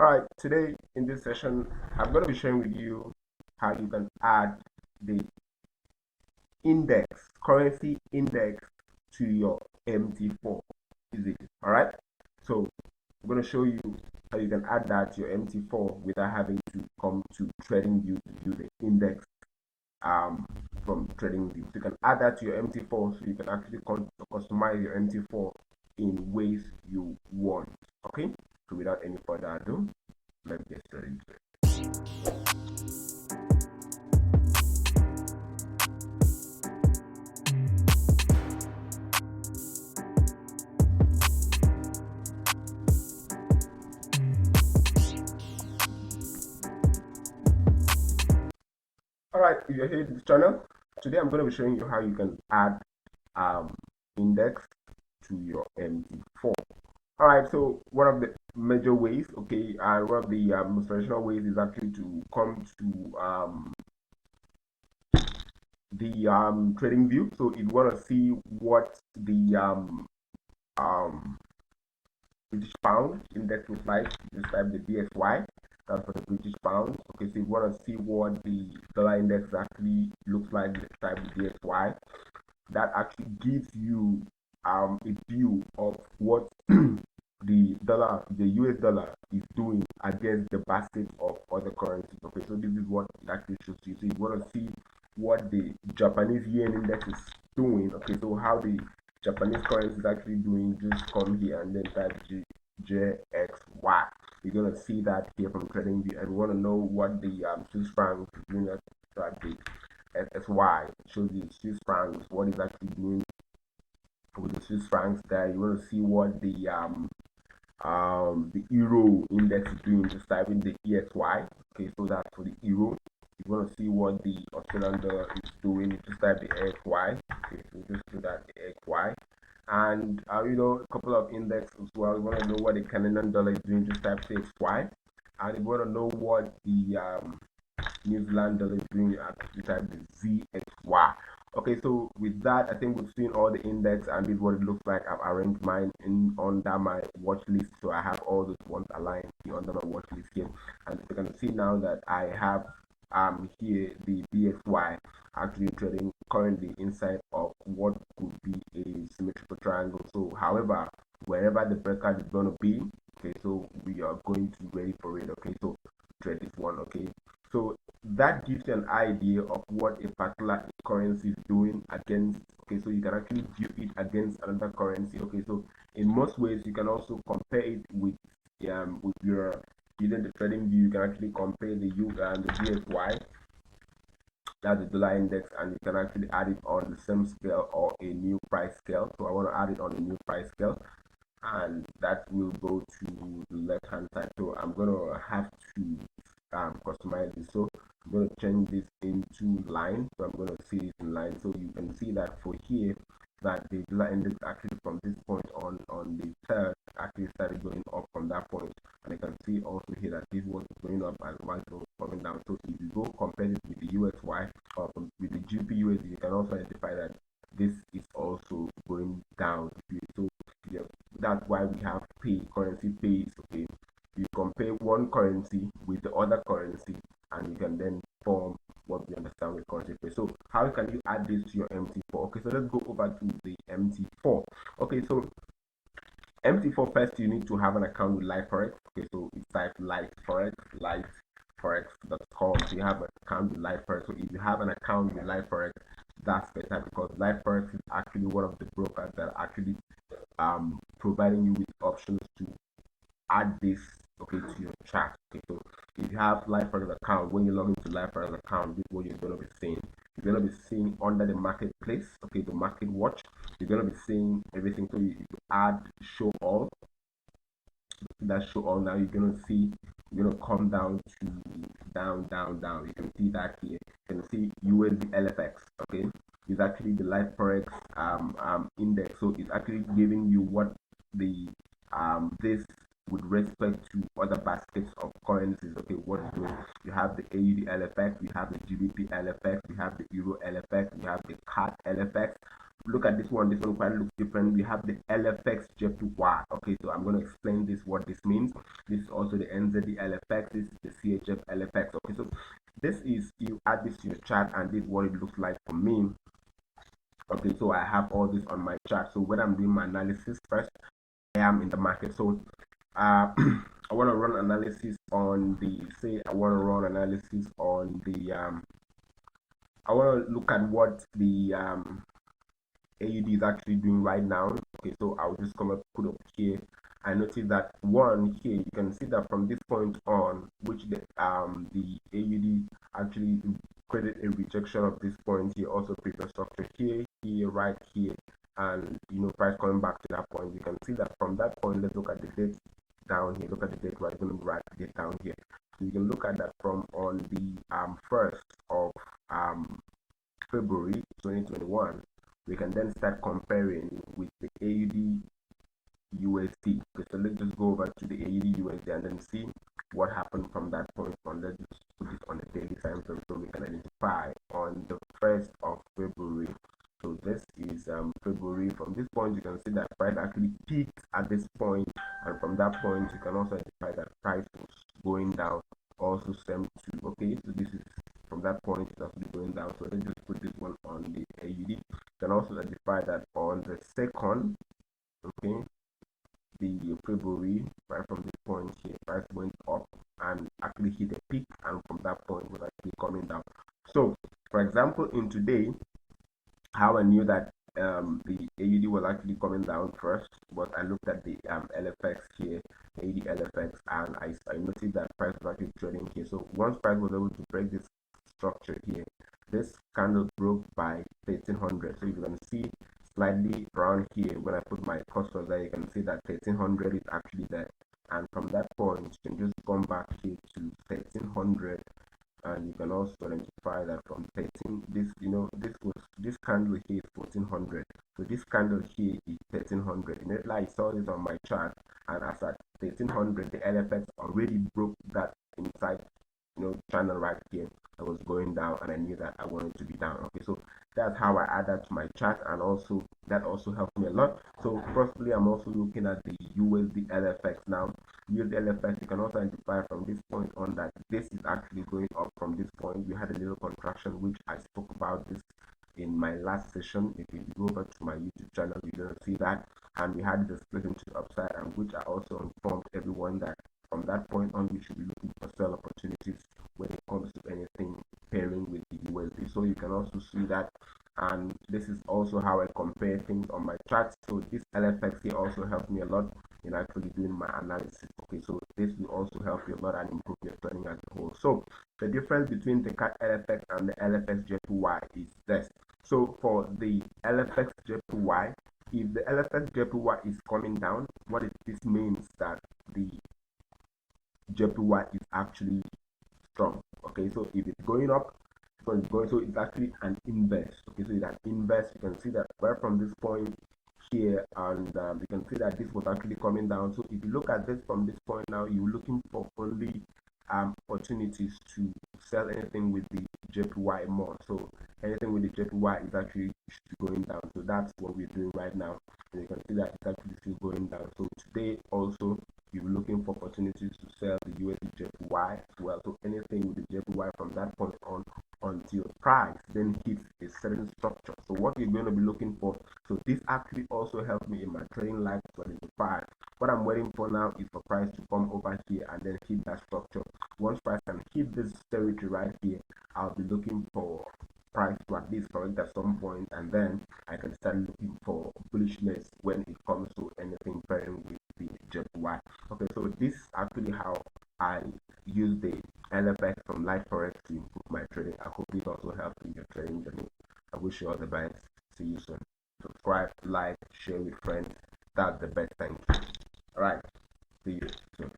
Alright, today in this session, I'm going to be sharing with you how you can add the currency index to your MT4. Easy. Alright, so I'm going to show you how you can add that to your MT4 without having to come to TradingView to do the index from TradingView. So you can add that to your MT4 so you can actually customize your MT4 in ways you want. Okay, so without any further ado, let's get straight into it. Alright, if you're here to this channel, today I'm going to be showing you how you can add index to your MT4. Alright, so one of the major ways, okay, and one of the most traditional ways is actually to come to the TradingView. So if you want to see what the British pound index looks like, just type the BSY. That's for the British pound. Okay, so if you want to see what the dollar index actually looks like, just type the BSY. That actually gives you a view of what the US dollar is doing against the basket of other currencies. Okay, so this is what it actually shows you. So you want to see what the Japanese yen index is doing. Okay, so how the Japanese currency is actually doing, just come here and then type JXY. You're gonna see that here from TradingView, and we want to know what the Swiss franc is doing at the SY. It shows you Swiss francs, what is actually doing with the Swiss francs there. You want to see what the euro index is doing, just type in the ESY. Okay, so that's for the euro. If you want to see what the Australian dollar is doing, just type the XY. Okay, so just do that, the XY. And a couple of index as well. You want to know what the Canadian dollar is doing, just type XY. And if you want to know what the New Zealand dollar is doing, you type the ZXY. Okay, so with that, I think we've seen all the index, and this is what it looks like. I've arranged mine under my watch list, so I have all those ones aligned here under my watch list here. And you can see now that I have here the BSY actually trading currently inside of what could be a symmetrical triangle. So however, wherever the breakout is going to be, okay, so we are going to be ready for it. Okay, so trade this one. Okay, so that gives you an idea of what a particular currency is doing against. Okay, so you can actually view it against another currency. Okay, so in most ways you can also compare it with your using the trading view. You can actually compare the BSY, that's the dollar index, and you can actually add it on the same scale or a new price scale. So I want to add it on a new price scale, and that will go to the left hand side. So I'm going to have to customize this. So I'm going to change this into line. So I'm going to see it in line. So you can see that for here, that the dollar index actually from this point on the third actually started going up from that point. And I can see also here that this was going up and one was coming down. So if you go compare it with the USY or with the GPUSD, you can also identify that this is also going down. So yeah, that's why we have currency pairs. Okay, you compare one currency with the other currency, and you can then form what we understand with currency pair. So how can you add this to your MT4? Okay, so let's go over to the MT4. Okay, so MT4, first you need to have an account with LifeForex. Okay, so it's type LifeForex, lifeforex.com. So you have an account with LifeForex. So if you have an account with LifeForex, that's better, because LifeForex is actually one of the brokers that are actually providing you with options to add this, okay, to your chart. Okay, so if you have LifeForex account, when you log into LifeForex account, this is what you're going to be seeing. You're going to be seeing under the marketplace, okay, the market watch, you're going to be seeing everything. So you add show all. That show all. Now you're going to see, you're going to come down to down. You can see that here. You can see USD LFX. Okay, it's actually the LifeForex index. So it's actually giving you what the this with respect to other baskets of currencies. Okay, what is doing? You have the AUD LFX, you have the GBP LFX, you have the Euro LFX, you have the CAD LFX. look at this one quite looks different. We have the LFX JPY. Okay, so I'm going to explain this, what this means. This is also the NZD LFX. This is the CHF LFX. Okay, so this is, you add this to your chart, and this is what it looks like for me. Okay, so I have all this on my chart. So when I'm doing my analysis, first I am in the market. So I want to run analysis on the, say I want to run analysis on the I want to look at what the AUD is actually doing right now. Okay, so I'll just come up, put up here. I notice that one here, you can see that from this point on, which the AUD actually created a rejection of this point here, also previous structure here, here, right here, and price coming back to that point. You can see that from that point. Let's look at the date down here. Look at the date, right? Going to write the date down here. So you can look at that from on the 1st of February 2021. We can then start comparing with the AUD USD. Okay, so let's just go over to the AUD USD and then see what happened from that point on. Let's just put this on the daily time frame so we can identify on the 1st of February. So this is February. From this point, you can see that price actually peaked at this point, and from that point, you can also identify that price was going down. Also, stem to, okay, so this is from that point, it's actually going down. So let's just put this one on the AUD. You can also identify that on the 2nd, okay, the February, right from this point here, price went up and actually hit a peak, and from that point was actually coming down. So, for example, in today, how I knew that the AUD was actually coming down first was I looked at the LFX here, AUD LFX, and I noticed that price was actually trading here. So once price was able to break this structure here, this candle broke by 1300. So you can see slightly around here when I put my cursor there, you can see that 1300 is actually there, and from that point you can just come back here to 1300, and you can also identify that from 13, this candle here is 1400, so this candle here is 1300. Immediately I saw this on my chart, and as at 1300 the LFX already broke that inside channel right here that was going down, and I knew that I wanted to be down. Okay, so that's how I add that to my chart, and also that also helps me a lot. So firstly, I'm also looking at the USD LFX now. USD LFX, you can also identify from this point on that this is actually going up from this point. We had a little contraction, which I spoke about this in my last session. If you go over to my YouTube channel, you're going to see that, and we had the split into the upside, and which I also informed everyone that from that point on, we should be looking for sell opportunities when it comes to anything pairing with the USD. So you can also see that, and this is also how I compare things on my charts. So this LFX here also helps me a lot in actually doing my analysis. Okay, so this will also help you a lot and improve your trading as a whole. So the difference between the CAT LFX and the LFX JPY is this. So for the LFX JPY, if the LFX JPY is coming down, what this means that the JPY is actually strong. Okay, so if it's going up, so it's actually an inverse. Okay, so it's an inverse. You can see that right from this point here, and you can see that this was actually coming down. So if you look at this from this point now, you're looking for only opportunities to sell anything with the JPY more. So anything with the JPY is actually going down. So that's what we're doing right now. And you can see that it's actually still going down. So today also you're looking for opportunities to sell the USD JPY as well. So anything with the JPY from that point on until price then hits a certain structure. So what you're going to be looking for, so this actually also helped me in my trading life to identify. What I'm waiting for now is for price to come over here and then hit that structure. Once price can hit this territory right here, I'll be looking for price to at least correct at some point, and then I can start looking for bullishness when it comes to anything pairing with the JPY. Okay, so this is actually how I use the LFX from Live Forex to improve my trading. I hope this also helps in your trading journey. I wish you all the best. See you soon. Subscribe, like, share with friends. That's the best. Thank you. All right. See you soon.